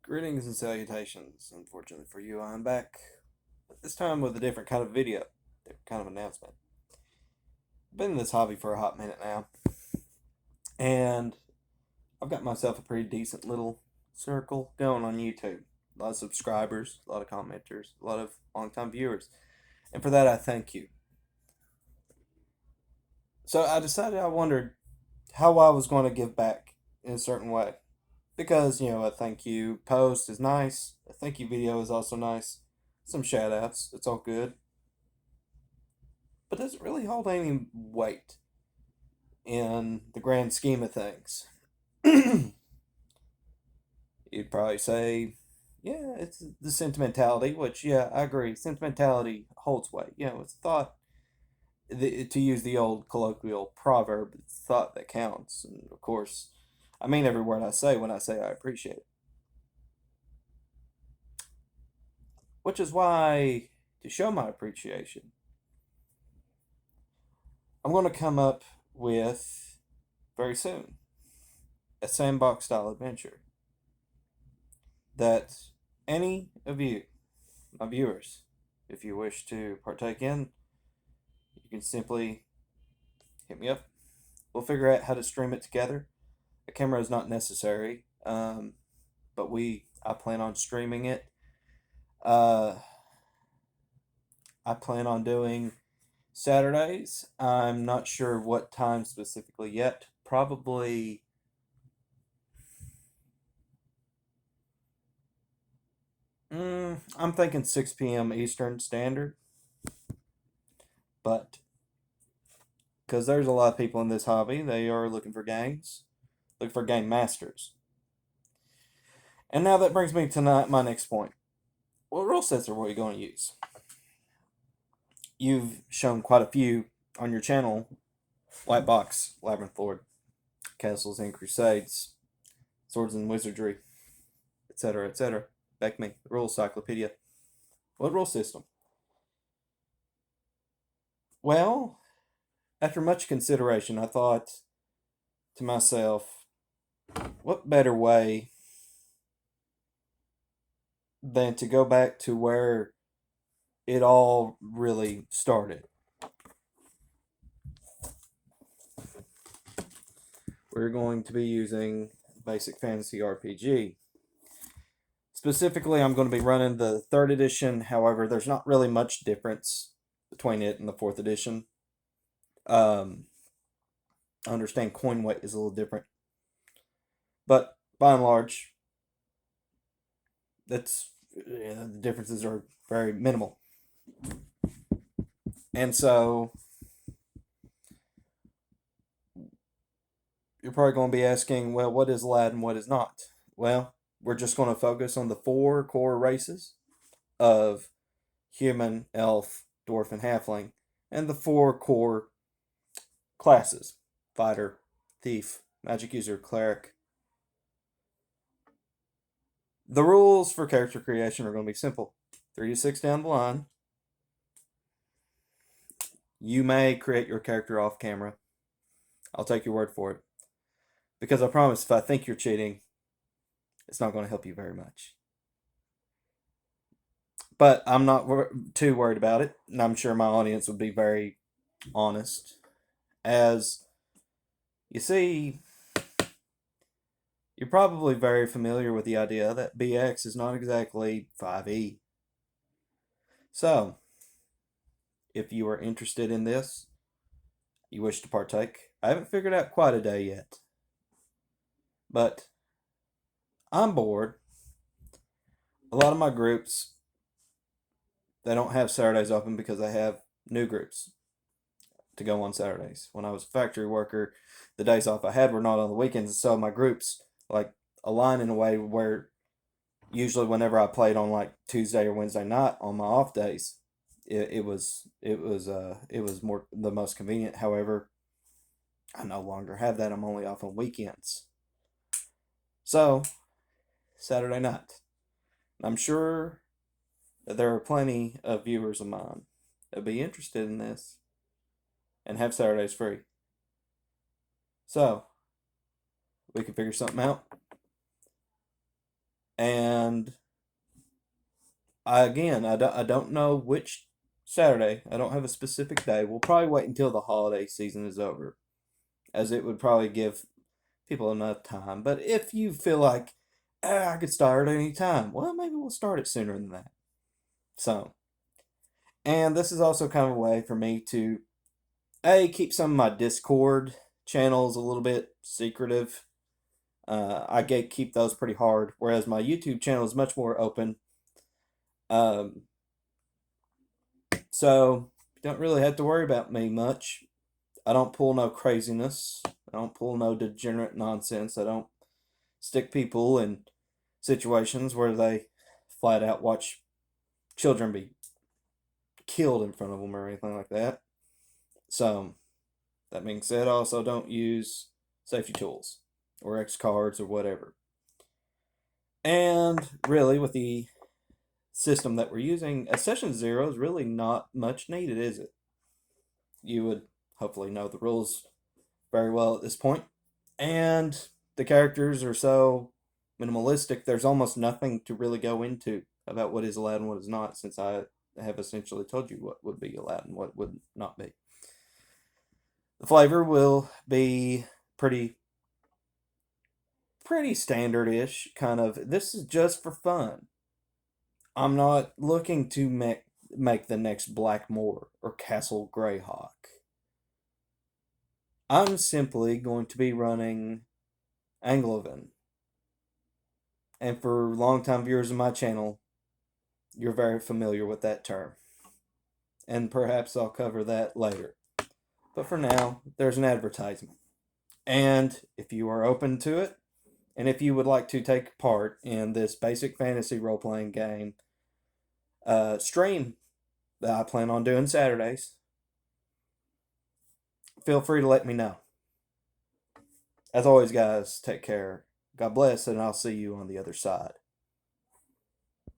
Greetings and salutations. Unfortunately for you, I'm back. This time with a different kind of video, different kind of announcement. I've been in this hobby for a hot minute now, and I've got myself a pretty decent little circle going on YouTube. A lot of subscribers, a lot of commenters, a lot of longtime viewers. And for that, I thank you. So I decided I wondered how I was going to give back in a certain way. Because, a thank you post is nice, a thank you video is also nice, some shout outs, it's all good. But does it really hold any weight in the grand scheme of things? You'd probably say, yeah, it's the sentimentality, which, yeah, I agree. Sentimentality holds weight. It's thought, to use the old colloquial proverb, it's thought that counts. And of course, I mean every word I say when I say I appreciate it. Which is why, to show my appreciation, I'm going to come up with, very soon, a sandbox style adventure that any of you, my viewers, if you wish to partake in, you can simply hit me up. We'll figure out how to stream it together. A camera is not necessary, but I plan on streaming it. Uh, I plan on doing Saturdays. I'm not sure what time specifically yet. Probably. I'm thinking 6 p.m. Eastern Standard, but because there's a lot of people in this hobby, they are looking for games, looking for game masters. And now that brings me to my next point. What rule sets are we going to use? You've shown quite a few on your channel: White Box, Labyrinth Lord, Castles and Crusades, Swords and Wizardry, etc., etc. Back me, the Rule Encyclopedia. What rule system? Well, after much consideration, I thought to myself, what better way than to go back to where it all really started? We're going to be using Basic Fantasy RPG. Specifically, I'm going to be running the 3rd edition. However, there's not really much difference between it and the 4th edition. I understand coin weight is a little different, but by and large, the differences are very minimal. And so you're probably going to be asking, well, what is lad and what is not? Well, we're just going to focus on the 4 core races of human, elf, dwarf, and halfling, and the 4 core classes: fighter, thief, magic user, cleric. The rules for character creation are going to be simple. 3 to 6 down the line. You may create your character off camera. I'll take your word for it. Because I promise, if I think you're cheating, it's not going to help you very much. But I'm not too worried about it, and I'm sure my audience would be very honest. As you see, you're probably very familiar with the idea that BX is not exactly 5e. So, if you are interested in this, you wish to partake, I haven't figured out quite a day yet. But I'm bored. A lot of my groups, they don't have Saturdays open because they have new groups to go on Saturdays. When I was a factory worker, the days off I had were not on the weekends, so my groups like align in a way where usually whenever I played on like Tuesday or Wednesday night on my off days, it was more the most convenient. However, I no longer have that. I'm only off on weekends. So, Saturday night. I'm sure that there are plenty of viewers of mine that be interested in this and have Saturdays free. So, we can figure something out. And I don't know which Saturday. I don't have a specific day. We'll probably wait until the holiday season is over, as it would probably give people enough time. But if you feel like, I could start at any time, well, maybe we'll start it sooner than that. So, and this is also kind of a way for me to, keep some of my Discord channels a little bit secretive. I gatekeep those pretty hard, whereas my YouTube channel is much more open. Um, so you don't really have to worry about me much. I don't pull no craziness. I don't pull no degenerate nonsense. I don't stick people in situations where they flat out watch children be killed in front of them or anything like that. So, that being said, I also don't use safety tools or X cards or whatever. And really, with the system that we're using, a session 0 is really not much needed, is it? You would hopefully know the rules very well at this point. And the characters are so minimalistic, there's almost nothing to really go into about what is allowed and what is not, since I have essentially told you what would be allowed and what would not be. The flavor will be pretty standard-ish, kind of. This is just for fun. I'm not looking to make the next Blackmoor or Castle Greyhawk. I'm simply going to be running Anglovan. And for longtime viewers of my channel, you're very familiar with that term. And perhaps I'll cover that later. But for now, there's an advertisement. And if you are open to it, and if you would like to take part in this basic fantasy role playing game stream that I plan on doing Saturdays, feel free to let me know. As always, guys, take care. God bless, and I'll see you on the other side.